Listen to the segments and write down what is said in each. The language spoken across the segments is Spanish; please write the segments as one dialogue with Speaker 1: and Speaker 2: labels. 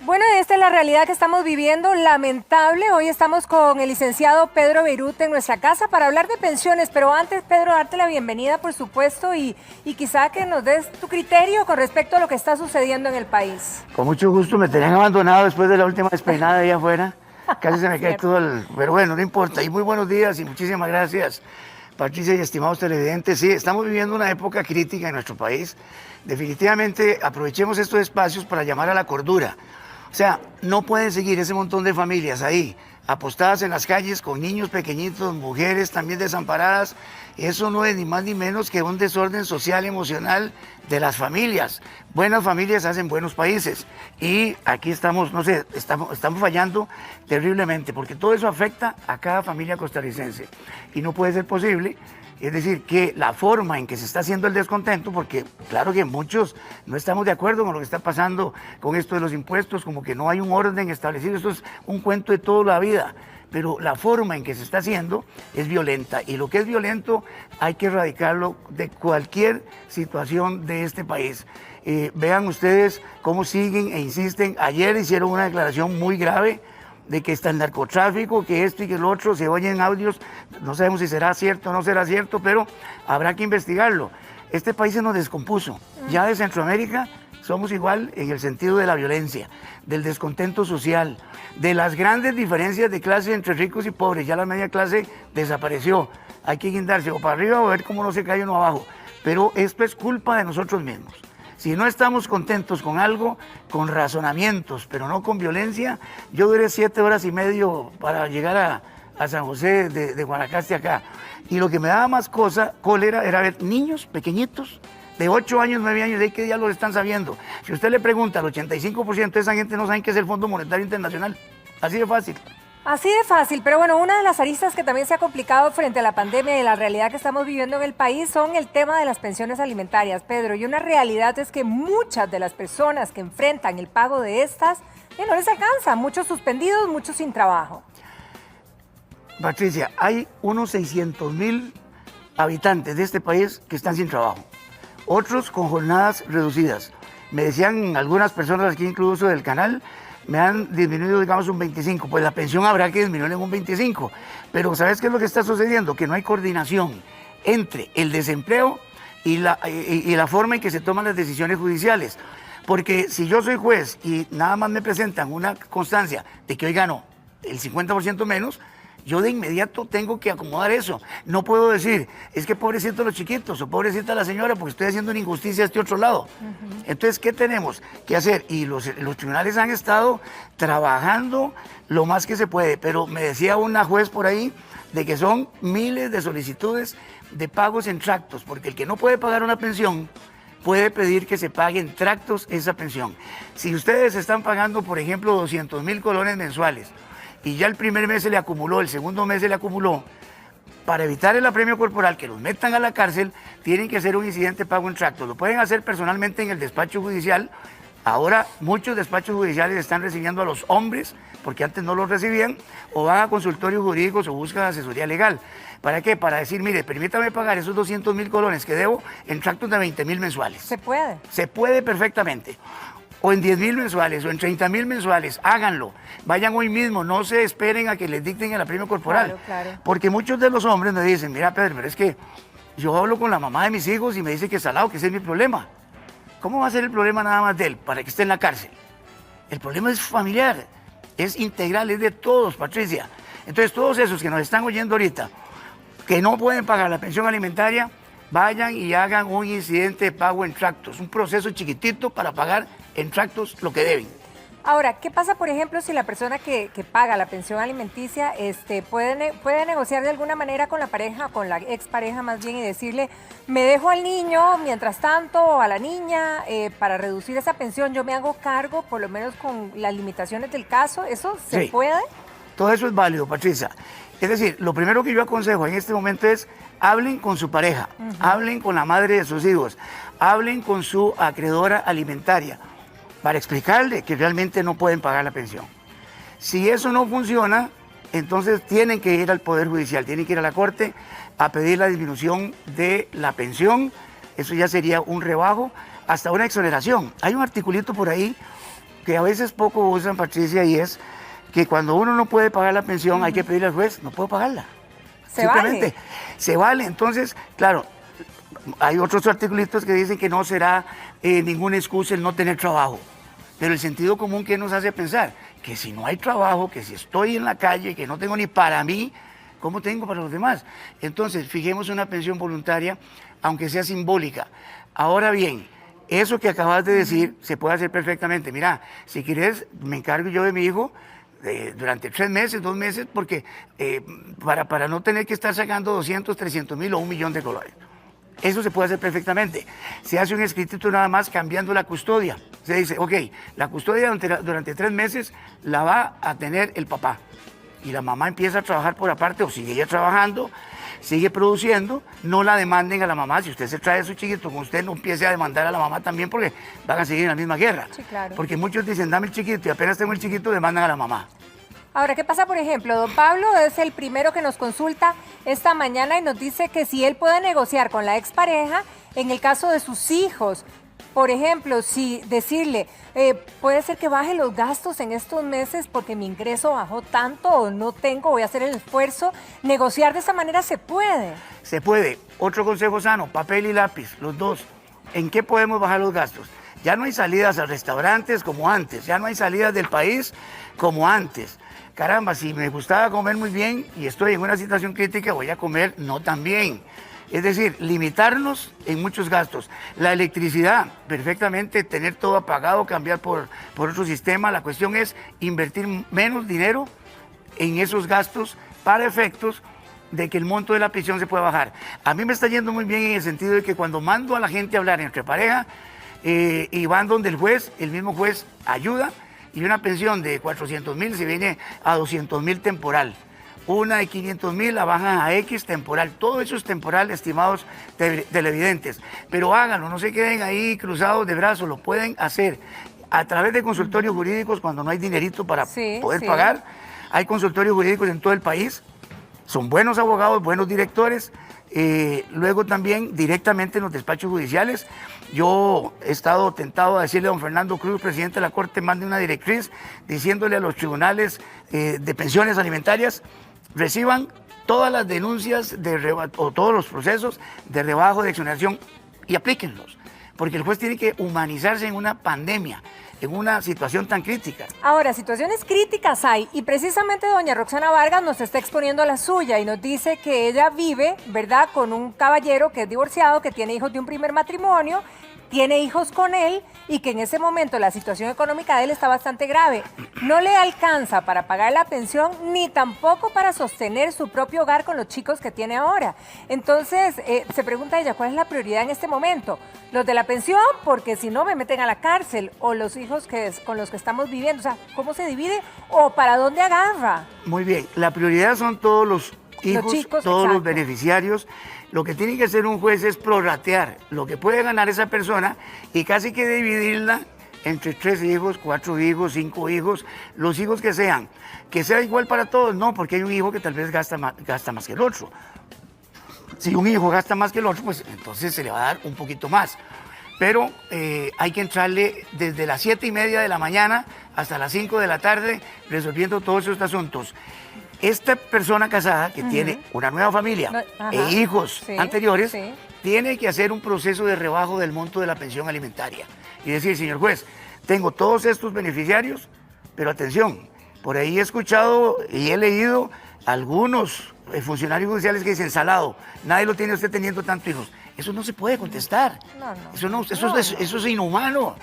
Speaker 1: Bueno, esta es la realidad que estamos viviendo, lamentable. Hoy estamos con el licenciado Pedro Beirut en nuestra casa para hablar de pensiones, pero antes, Pedro, darte la bienvenida, por supuesto, y quizá que nos des tu criterio con respecto a lo que está sucediendo en el país.
Speaker 2: Con mucho gusto, me tenían abandonado después de la última despeinada ahí afuera. Casi se me cae todo el... Pero bueno, no importa. Y muy buenos días y muchísimas gracias, Patricia y estimados televidentes. Sí, estamos viviendo una época crítica en nuestro país. Definitivamente aprovechemos estos espacios para llamar a la cordura. O sea, no pueden seguir ese montón de familias ahí, apostadas en las calles con niños pequeñitos, mujeres también desamparadas. Eso no es ni más ni menos que un desorden social, emocional de las familias. Buenas familias hacen buenos países. Y aquí estamos, no sé, estamos fallando terriblemente, porque todo eso afecta a cada familia costarricense. Y no puede ser posible. Es decir, que la forma en que se está haciendo el descontento, porque claro que muchos no estamos de acuerdo con lo que está pasando con esto de los impuestos, como que no hay un orden establecido, esto es un cuento de toda la vida, pero la forma en que se está haciendo es violenta, y lo que es violento hay que erradicarlo de cualquier situación de este país. Vean ustedes cómo siguen e insisten. Ayer hicieron una declaración muy grave de que está el narcotráfico, que esto y que lo otro, se oyen audios, no sabemos si será cierto o no será cierto, pero habrá que investigarlo. Este país se nos descompuso. Ya de Centroamérica somos igual en el sentido de la violencia, del descontento social, de las grandes diferencias de clase entre ricos y pobres. Ya la media clase desapareció. Hay que guindarse o para arriba o ver cómo no se cae uno abajo. Pero esto es culpa de nosotros mismos. Si no estamos contentos con algo, con razonamientos, pero no con violencia. Yo duré 7 horas y media para llegar a San José de Guanacaste acá. Y lo que me daba más cólera era ver niños pequeñitos, de 8 años, 9 años, ¿de qué diablos están sabiendo? Si usted le pregunta, al 85% de esa gente no saben qué es el Fondo Monetario Internacional. Así de fácil.
Speaker 1: Así de fácil, pero bueno, una de las aristas que también se ha complicado frente a la pandemia y la realidad que estamos viviendo en el país son el tema de las pensiones alimentarias, Pedro. Y una realidad es que muchas de las personas que enfrentan el pago de estas, no les alcanza, muchos suspendidos, muchos sin trabajo.
Speaker 2: Patricia, hay unos 600,000 habitantes de este país que están sin trabajo, otros con jornadas reducidas. Me decían algunas personas aquí, incluso del canal, me han disminuido, digamos, un 25%, pues la pensión habrá que disminuir en un 25%. Pero ¿sabes qué es lo que está sucediendo? Que no hay coordinación entre el desempleo y la forma en que se toman las decisiones judiciales. Porque si yo soy juez y nada más me presentan una constancia de que hoy gano el 50% menos, yo de inmediato tengo que acomodar eso. No puedo decir, es que pobrecito los chiquitos o pobrecita la señora porque estoy haciendo una injusticia a este otro lado. Entonces, ¿qué tenemos que hacer? Y los tribunales han estado trabajando lo más que se puede, pero me decía una juez por ahí de que son miles de solicitudes de pagos en tractos, porque el que no puede pagar una pensión puede pedir que se pague en tractos esa pensión. Si ustedes están pagando, por ejemplo, 200,000 colones mensuales, y ya el primer mes se le acumuló, el segundo mes se le acumuló, para evitar el apremio corporal, que los metan a la cárcel, tienen que hacer un incidente de pago en tractos. Lo pueden hacer personalmente en el despacho judicial. Ahora muchos despachos judiciales están recibiendo a los hombres, porque antes no los recibían, o van a consultorios jurídicos o buscan asesoría legal. ¿Para qué? Para decir, mire, permítame pagar esos 200,000 colones que debo en tractos de 20,000 mensuales.
Speaker 1: ¿Se puede?
Speaker 2: Se puede perfectamente. O en 10,000 mensuales, o en 30,000 mensuales, háganlo. Vayan hoy mismo, no se esperen a que les dicten el apremio corporal.
Speaker 1: Claro.
Speaker 2: Porque muchos de los hombres me dicen, mira Pedro, pero es que yo hablo con la mamá de mis hijos y me dice que es salado, que ese es mi problema. ¿Cómo va a ser el problema nada más de él para que esté en la cárcel? El problema es familiar, es integral, es de todos, Patricia. Entonces todos esos que nos están oyendo ahorita, que no pueden pagar la pensión alimentaria, vayan y hagan un incidente de pago en tractos, un proceso chiquitito para pagar en tractos lo que deben.
Speaker 1: Ahora, ¿qué pasa, por ejemplo, si la persona que paga la pensión alimenticia puede negociar de alguna manera con la pareja, con la expareja más bien, y decirle, me dejo al niño mientras tanto, o a la niña, para reducir esa pensión, yo me hago cargo, por lo menos con las limitaciones del caso? ¿Eso se puede?
Speaker 2: Todo eso es válido, Patricia. Es decir, lo primero que yo aconsejo en este momento es hablen con su pareja, hablen con la madre de sus hijos, hablen con su acreedora alimentaria para explicarle que realmente no pueden pagar la pensión. Si eso no funciona, entonces tienen que ir al Poder Judicial, tienen que ir a la Corte a pedir la disminución de la pensión. Eso ya sería un rebajo, hasta una exoneración. Hay un articulito por ahí que a veces poco usan, Patricia, y es que cuando uno no puede pagar la pensión, hay que pedirle al juez, no puedo pagarla. Simplemente, se vale. Entonces, claro, hay otros articulitos que dicen que no será ninguna excusa el no tener trabajo. Pero el sentido común que nos hace pensar que si no hay trabajo, que si estoy en la calle, que no tengo ni para mí, ¿cómo tengo para los demás? Entonces, fijemos una pensión voluntaria, aunque sea simbólica. Ahora bien, eso que acabas de decir se puede hacer perfectamente. Mira, si quieres, me encargo yo de mi hijo durante 3 meses, 2 meses, porque para no tener que estar sacando 200, 300 mil o $1.000.000. Eso se puede hacer perfectamente. Se hace un escritito nada más cambiando la custodia. Se dice, ok, la custodia durante 3 meses la va a tener el papá. Y la mamá empieza a trabajar por aparte o sigue ella trabajando, sigue produciendo, no la demanden a la mamá. Si usted se trae a su chiquito con usted, no empiece a demandar a la mamá también porque van a seguir en la misma guerra.
Speaker 1: Sí, claro.
Speaker 2: Porque muchos dicen, dame el chiquito y apenas tengo el chiquito, demandan a la mamá.
Speaker 1: Ahora, ¿qué pasa, por ejemplo? Don Pablo es el primero que nos consulta esta mañana y nos dice que si él puede negociar con la expareja en el caso de sus hijos. Por ejemplo, si decirle, puede ser que baje los gastos en estos meses porque mi ingreso bajó tanto o no tengo, voy a hacer el esfuerzo. Negociar de esa manera se puede.
Speaker 2: Se puede. Otro consejo sano, papel y lápiz, los dos. ¿En qué podemos bajar los gastos? Ya no hay salidas a restaurantes como antes, ya no hay salidas del país como antes. Caramba, si me gustaba comer muy bien y estoy en una situación crítica, voy a comer no tan bien. Es decir, limitarnos en muchos gastos. La electricidad, perfectamente, tener todo apagado, cambiar por otro sistema. La cuestión es invertir menos dinero en esos gastos para efectos de que el monto de la pensión se pueda bajar. A mí me está yendo muy bien en el sentido de que cuando mando a la gente a hablar entre pareja y van donde el juez, el mismo juez ayuda, y una pensión de 400.000 se viene a 200.000 temporal. Una de 500.000 la bajan a X temporal. Todo eso es temporal, estimados televidentes. Pero háganlo, no se queden ahí cruzados de brazos, lo pueden hacer a través de consultorios jurídicos cuando no hay dinerito para poder pagar. Hay consultorios jurídicos en todo el país. Son buenos abogados, buenos directores. Luego también directamente en los despachos judiciales. Yo he estado tentado a decirle a don Fernando Cruz, presidente de la Corte, mande una directriz diciéndole a los tribunales de pensiones alimentarias, reciban todas las denuncias o todos los procesos de rebajo de exoneración y aplíquenlos, porque el juez tiene que humanizarse en una pandemia, en una situación tan crítica.
Speaker 1: Ahora, situaciones críticas hay y precisamente doña Roxana Vargas nos está exponiendo la suya y nos dice que ella vive, ¿verdad?, con un caballero que es divorciado, que tiene hijos de un primer matrimonio, tiene hijos con él y que en ese momento la situación económica de él está bastante grave. No le alcanza para pagar la pensión ni tampoco para sostener su propio hogar con los chicos que tiene ahora. Entonces, se pregunta ella, ¿cuál es la prioridad en este momento? ¿Los de la pensión? Porque si no me meten a la cárcel, o los hijos con los que estamos viviendo. O sea, ¿cómo se divide o para dónde agarra?
Speaker 2: Muy bien, la prioridad son todos los hijos,
Speaker 1: los chicos,
Speaker 2: todos
Speaker 1: exacto.
Speaker 2: los beneficiarios. Lo que tiene que hacer un juez es prorratear lo que puede ganar esa persona y casi que dividirla entre 3 hijos, 4 hijos, 5 hijos, los hijos que sea igual para todos, no, porque hay un hijo que tal vez gasta más que el otro. Si un hijo gasta más que el otro, pues entonces se le va a dar un poquito más. Pero hay que entrarle desde las 7:30 de la mañana hasta las 5 de la tarde resolviendo todos estos asuntos. Esta persona casada que tiene una nueva familia e hijos anteriores, tiene que hacer un proceso de rebajo del monto de la pensión alimentaria y decir, señor juez, tengo todos estos beneficiarios, pero atención, por ahí he escuchado y he leído algunos funcionarios judiciales que dicen, salado, nadie lo tiene usted teniendo tantos hijos. Eso no se puede contestar. Eso es inhumano.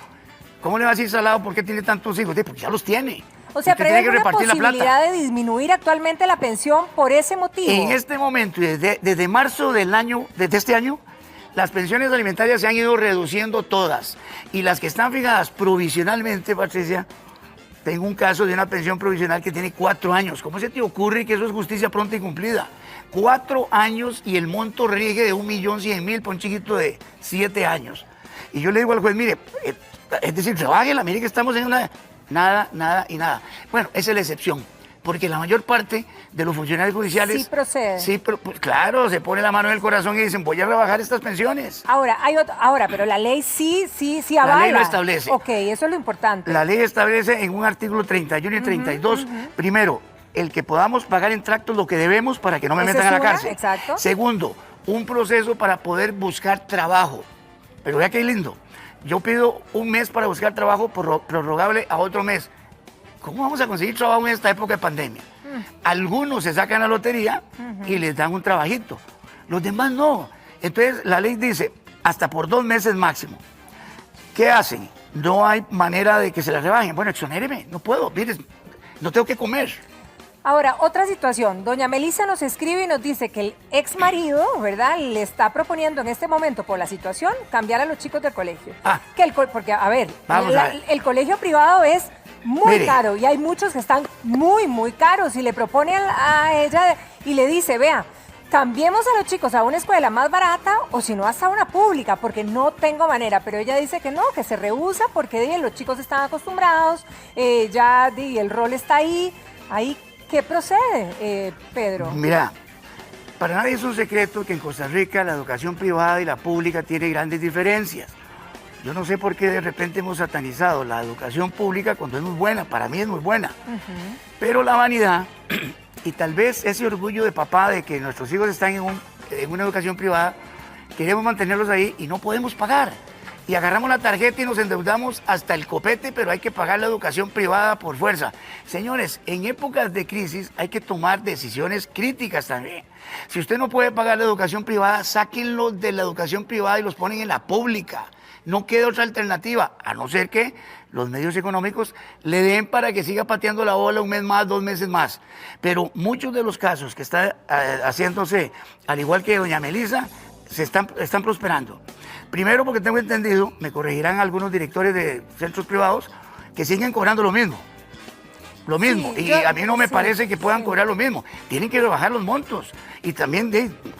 Speaker 2: ¿Cómo le va a decir salado por qué tiene tantos hijos? Porque ya los tiene.
Speaker 1: O sea, pero hay una
Speaker 2: posibilidad
Speaker 1: de disminuir actualmente la pensión por ese motivo.
Speaker 2: En este momento, desde marzo de este año, las pensiones alimentarias se han ido reduciendo todas. Y las que están fijadas provisionalmente, Patricia, tengo un caso de una pensión provisional que tiene 4 años. ¿Cómo se te ocurre que eso es justicia pronta y cumplida? 4 años y el monto rige de 1.100.000 para un chiquito de 7 años. Y yo le digo al juez, mire, es decir, rebájela, mire que estamos en una... Nada, nada y nada. Bueno, esa es la excepción. porque la mayor parte de los funcionarios judiciales...
Speaker 1: Sí procede.
Speaker 2: Sí, pero pues, claro, se pone la mano en el corazón y dicen, voy a rebajar estas pensiones.
Speaker 1: Ahora, pero la ley sí avala.
Speaker 2: La ley lo establece.
Speaker 1: Ok, eso es lo importante.
Speaker 2: La ley establece en un artículo 31 y 32, primero, el que podamos pagar en tractos lo que debemos para que no me
Speaker 1: Esa
Speaker 2: metan
Speaker 1: es
Speaker 2: a la
Speaker 1: una,
Speaker 2: cárcel.
Speaker 1: exacto.
Speaker 2: Segundo, un proceso para poder buscar trabajo. Pero vea qué lindo. Yo pido un mes para buscar trabajo prorrogable a otro mes. ¿Cómo vamos a conseguir trabajo en esta época de pandemia? Algunos se sacan la lotería y les dan un trabajito. Los demás no. Entonces la ley dice hasta por 2 meses máximo. ¿Qué hacen? No hay manera de que se la rebajen. Bueno, exonéreme, no puedo, mire, no tengo que comer.
Speaker 1: Ahora, otra situación. Doña Melissa nos escribe y nos dice que el ex marido, ¿verdad?, le está proponiendo en este momento, por la situación, cambiar a los chicos del colegio. Porque, a ver, el colegio privado es muy caro y hay muchos que están muy, muy caros. Y le propone a ella y le dice, vea, cambiemos a los chicos a una escuela más barata o si no hasta una pública, porque no tengo manera. Pero ella dice que no, que se rehúsa porque los chicos están acostumbrados, el rol está ahí. ¿Qué procede, Pedro?
Speaker 2: Mira, para nadie es un secreto que en Costa Rica la educación privada y la pública tiene grandes diferencias. Yo no sé por qué de repente hemos satanizado la educación pública cuando es muy buena, para mí es muy buena. Pero la vanidad y tal vez ese orgullo de papá de que nuestros hijos están en una educación privada, queremos mantenerlos ahí y no podemos pagar. Y agarramos la tarjeta y nos endeudamos hasta el copete, pero hay que pagar la educación privada por fuerza. Señores, en épocas de crisis hay que tomar decisiones críticas también. Si usted no puede pagar la educación privada, sáquenlo de la educación privada y los ponen en la pública. No queda otra alternativa, a no ser que los medios económicos le den para que siga pateando la bola 1 mes más, 2 meses más. Pero muchos de los casos que están haciéndose, al igual que doña Melissa, están prosperando. Primero porque tengo entendido, me corregirán algunos directores de centros privados, que siguen cobrando lo mismo. Lo mismo. Sí, a mí no me parece que puedan cobrar lo mismo. Tienen que rebajar los montos. Y también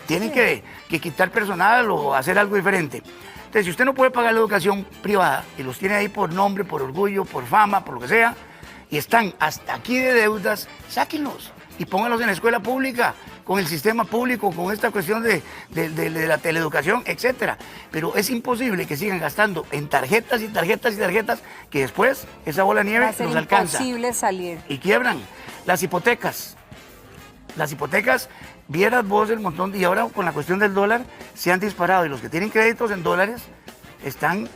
Speaker 2: tienen que quitar personal o hacer algo diferente. Entonces, si usted no puede pagar la educación privada y los tiene ahí por nombre, por orgullo, por fama, por lo que sea, y están hasta aquí de deudas, sáquenlos y pónganlos en la escuela pública, con el sistema público, con esta cuestión de la teleeducación, etcétera. Pero es imposible que sigan gastando en tarjetas y tarjetas y tarjetas, que después esa bola de nieve nos alcanza.
Speaker 1: Es imposible salir.
Speaker 2: Y quiebran. Las hipotecas. Las hipotecas, vieras vos el montón, y ahora con la cuestión del dólar, se han disparado. Y los que tienen créditos en dólares están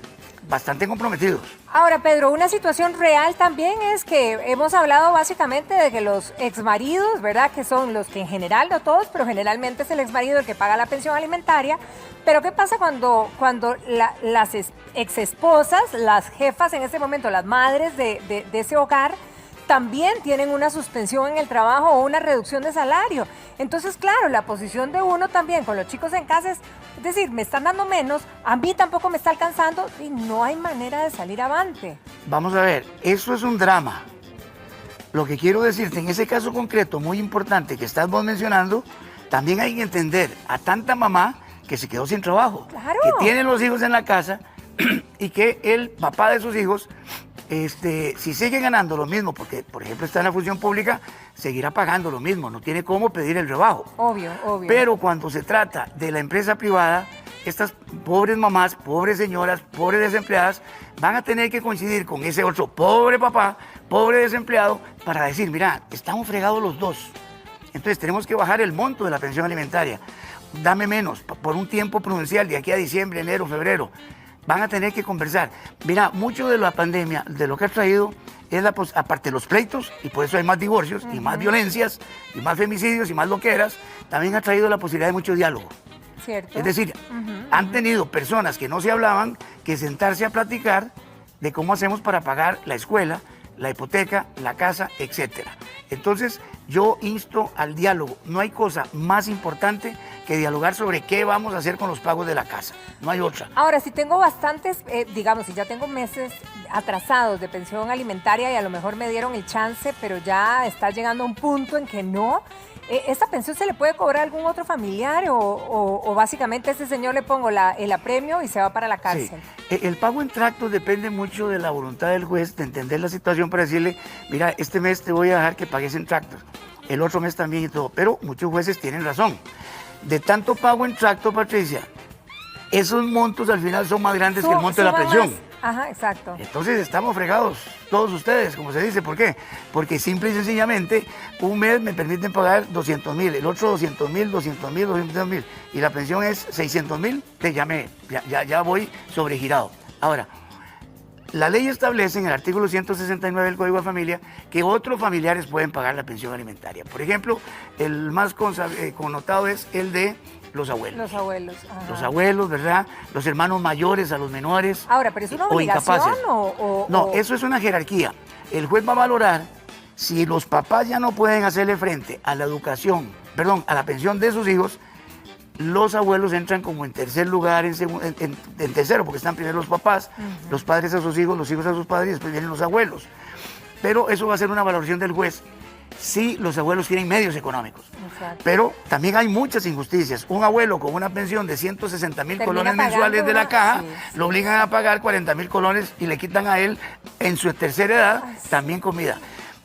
Speaker 2: bastante comprometidos.
Speaker 1: Ahora, Pedro, una situación real también es que hemos hablado básicamente de que los exmaridos, ¿verdad?, que son los que en general, no todos, pero generalmente es el exmarido el que paga la pensión alimentaria. Pero ¿qué pasa cuando las exesposas, las jefas en ese momento, las madres de ese hogar, también tienen una suspensión en el trabajo o una reducción de salario? Entonces, claro, la posición de uno también con los chicos en casa es decir, me están dando menos, a mí tampoco me está alcanzando y no hay manera de salir avante.
Speaker 2: Vamos a ver, eso es un drama. Lo que quiero decirte, en ese caso concreto, muy importante que estás vos mencionando, también hay que entender a tanta mamá que se quedó sin trabajo,
Speaker 1: claro,
Speaker 2: que tiene los hijos en la casa y que el papá de sus hijos, si sigue ganando lo mismo, porque por ejemplo está en la función pública, seguirá pagando lo mismo, no tiene cómo pedir el rebajo.
Speaker 1: Obvio, obvio.
Speaker 2: Pero cuando se trata de la empresa privada, estas pobres mamás, pobres señoras, pobres desempleadas, van a tener que coincidir con ese otro pobre papá, pobre desempleado, para decir, mira, estamos fregados los dos. Entonces tenemos que bajar el monto de la pensión alimentaria. Dame menos, por un tiempo prudencial, de aquí a diciembre, enero, febrero. Van a tener que conversar. Mira, mucho de la pandemia, de lo que ha traído, es aparte de los pleitos, y por eso hay más divorcios, y más violencias, y más femicidios, y más loqueras, también ha traído la posibilidad de mucho diálogo.
Speaker 1: Cierto.
Speaker 2: Es decir, han tenido personas que no se hablaban que sentarse a platicar de cómo hacemos para pagar la escuela, la hipoteca, la casa, etcétera. Entonces, yo insto al diálogo. No hay cosa más importante que dialogar sobre qué vamos a hacer con los pagos de la casa. No hay otra.
Speaker 1: Ahora, si tengo bastantes, digamos, si ya tengo meses atrasados de pensión alimentaria y a lo mejor me dieron el chance, pero ya está llegando a un punto en que no, ¿esta pensión se le puede cobrar a algún otro familiar o básicamente a este señor le pongo el apremio y se va para la cárcel?
Speaker 2: Sí. El pago en tractos depende mucho de la voluntad del juez de entender la situación para decirle, mira, este mes te voy a dejar que pagues en tractos, el otro mes también y todo, pero muchos jueces tienen razón. De tanto pago en tracto, Patricia, esos montos al final son más grandes que el monto de la pensión.
Speaker 1: Ajá, exacto.
Speaker 2: Entonces estamos fregados, todos ustedes, como se dice. ¿Por qué? Porque simple y sencillamente un mes me permiten pagar 200.000, el otro 200.000, 200.000, 200.000 y la pensión es 600.000, ya voy sobregirado. Ahora, la ley establece en el artículo 169 del Código de Familia que otros familiares pueden pagar la pensión alimentaria. Por ejemplo, el más connotado es el de los abuelos.
Speaker 1: Los abuelos. Ajá.
Speaker 2: Los abuelos, ¿verdad? Los hermanos mayores a los menores.
Speaker 1: Ahora, ¿pero es una obligación
Speaker 2: No, eso es una jerarquía. El juez va a valorar si los papás ya no pueden hacerle frente a la educación, a la pensión de sus hijos. Los abuelos entran como en tercer lugar, en tercero, porque están primero los papás, los padres a sus hijos, los hijos a sus padres y después vienen los abuelos. Pero eso va a ser una valoración del juez si los abuelos tienen medios económicos.
Speaker 1: Exacto.
Speaker 2: Pero también hay muchas injusticias. Un abuelo con una pensión de 160.000 colones mensuales de la caja, lo obligan a pagar 40.000 colones y le quitan a él en su tercera edad también comida.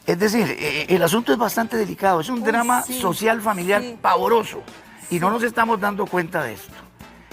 Speaker 2: Es decir, el asunto es bastante delicado, es un drama social familiar pavoroso. Y no nos estamos dando cuenta de esto.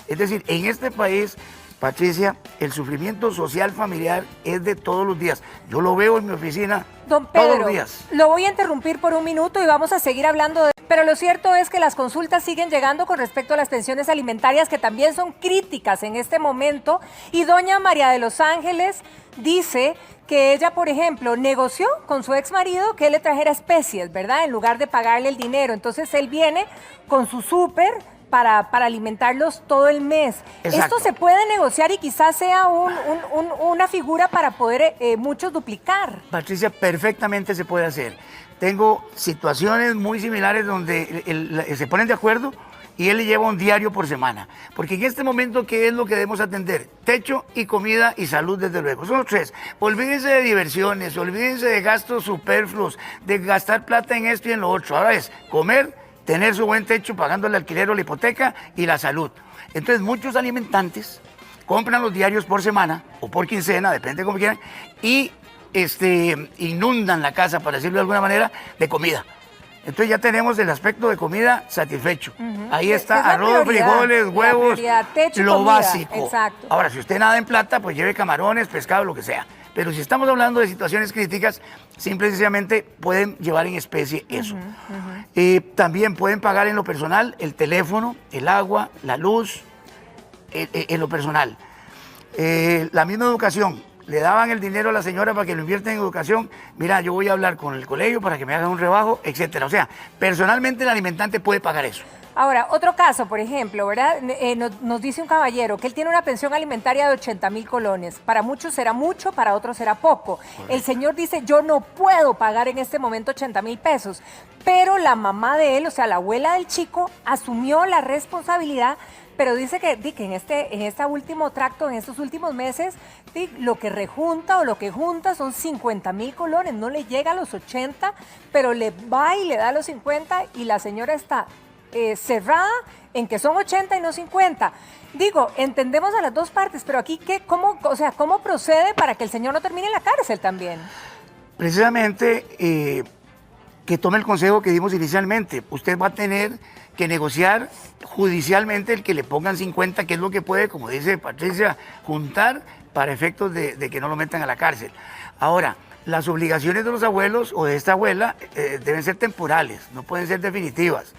Speaker 2: Es decir, en este país, Patricia, el sufrimiento social familiar es de todos los días. Yo lo veo en mi oficina
Speaker 1: Don Pedro,
Speaker 2: todos los días.
Speaker 1: Lo voy a interrumpir por un minuto y vamos a seguir hablando de... Pero lo cierto es que las consultas siguen llegando con respecto a las pensiones alimentarias, que también son críticas en este momento. Y doña María de los Ángeles dice que ella, por ejemplo, negoció con su ex marido que él le trajera especies, ¿verdad? En lugar de pagarle el dinero. Entonces él viene con su súper para alimentarlos todo el mes.
Speaker 2: Exacto.
Speaker 1: Esto se puede negociar y quizás sea una figura para poder muchos duplicar.
Speaker 2: Patricia, perfectamente se puede hacer. Tengo situaciones muy similares donde se ponen de acuerdo y él le lleva un diario por semana. Porque en este momento, ¿qué es lo que debemos atender? Techo y comida y salud, desde luego. Son los tres. Olvídense de diversiones, olvídense de gastos superfluos, de gastar plata en esto y en lo otro. Ahora es comer, tener su buen techo, pagando el alquiler o la hipoteca y la salud. Entonces, muchos alimentantes compran los diarios por semana o por quincena, depende de cómo quieran, y inundan la casa, para decirlo de alguna manera, de comida. Entonces ya tenemos el aspecto de comida satisfecho. Ahí está arroz, frijoles, huevos,
Speaker 1: techo,
Speaker 2: lo
Speaker 1: comida.
Speaker 2: básico.
Speaker 1: Exacto.
Speaker 2: Ahora, si usted nada en plata, pues lleve camarones, pescado, lo que sea. Pero si estamos hablando de situaciones críticas, simple y sencillamente pueden llevar en especie eso. También pueden pagar en lo personal el teléfono, el agua, la luz, en lo personal. La misma educación. Le daban el dinero a la señora para que lo invierta en educación. Mira, yo voy a hablar con el colegio para que me hagan un rebajo, etcétera. O sea, personalmente el alimentante puede pagar eso.
Speaker 1: Ahora, otro caso, por ejemplo, ¿verdad? Nos dice un caballero que él tiene una pensión alimentaria de 80.000 colones. Para muchos será mucho, para otros será poco. Correcto. El señor dice, yo no puedo pagar en este momento 80.000 pesos. Pero la mamá de él, o sea, la abuela del chico, asumió la responsabilidad, pero dice que en este último tracto, en estos últimos meses, lo que rejunta o lo que junta son 50.000 colones. No le llega a los 80, pero le va y le da los 50 y la señora está cerrada en que son 80 y no 50. Digo, entendemos a las dos partes, pero aquí, ¿cómo procede para que el señor no termine en la cárcel también?
Speaker 2: Precisamente, que tome el consejo que dimos inicialmente. Usted va a tener que negociar judicialmente el que le pongan 50, que es lo que puede, como dice Patricia, juntar para efectos de que no lo metan a la cárcel. Ahora, las obligaciones de los abuelos o de esta abuela deben ser temporales, no pueden ser definitivas.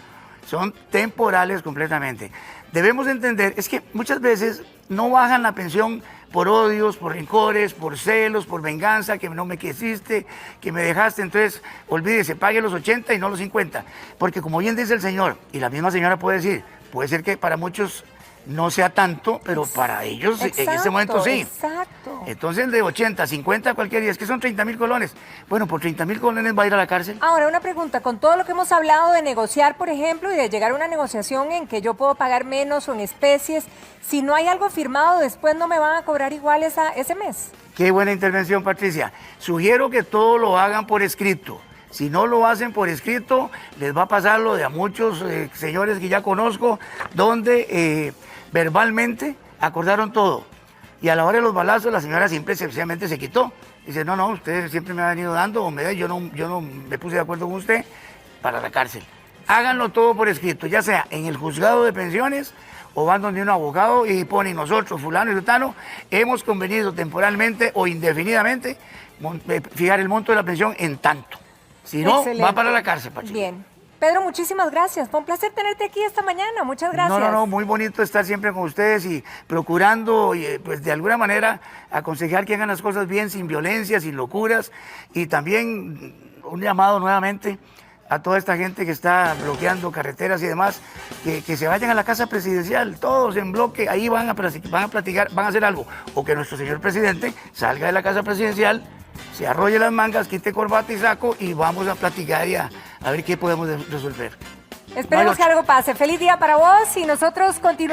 Speaker 2: Son temporales completamente. Debemos entender, es que muchas veces no bajan la pensión por odios, por rencores, por celos, por venganza, que no me quisiste, que me dejaste, entonces olvídese, pague los 80 y no los 50. Porque como bien dice el señor, y la misma señora puede decir, puede ser que para muchos no sea tanto, pero para ellos en ese momento sí.
Speaker 1: Exacto.
Speaker 2: Entonces de 80, 50 cualquier día, es que son 30.000 colones. Bueno, por 30.000 colones va a ir a la cárcel.
Speaker 1: Ahora, una pregunta, con todo lo que hemos hablado de negociar, por ejemplo, y de llegar a una negociación en que yo puedo pagar menos o en especies, si no hay algo firmado, después no me van a cobrar igual ese mes.
Speaker 2: Qué buena intervención, Patricia. Sugiero que todo lo hagan por escrito. Si no lo hacen por escrito, les va a pasar lo de a muchos señores que ya conozco, donde verbalmente acordaron todo. Y a la hora de los balazos, la señora simple sencillamente se quitó. Dice, no, usted siempre me ha venido dando, o yo no me puse de acuerdo con usted, para la cárcel. Háganlo todo por escrito, ya sea en el juzgado de pensiones o van donde un abogado y ponen nosotros, fulano y sutano, hemos convenido temporalmente o indefinidamente fijar el monto de la pensión en tanto. Si no,
Speaker 1: Excelente.
Speaker 2: va para la cárcel, Pachito.
Speaker 1: Bien. Pedro, muchísimas gracias. Fue un placer tenerte aquí esta mañana. Muchas gracias.
Speaker 2: No, muy bonito estar siempre con ustedes y procurando, pues de alguna manera, aconsejar que hagan las cosas bien, sin violencia, sin locuras. Y también un llamado nuevamente a toda esta gente que está bloqueando carreteras y demás, que se vayan a la casa presidencial, todos en bloque, ahí van a platicar, van a hacer algo. O que nuestro señor presidente salga de la casa presidencial, se arrolle las mangas, quite corbata y saco y vamos a platicar y a ver qué podemos resolver.
Speaker 1: Esperemos que algo pase. Feliz día para vos y nosotros continuamos.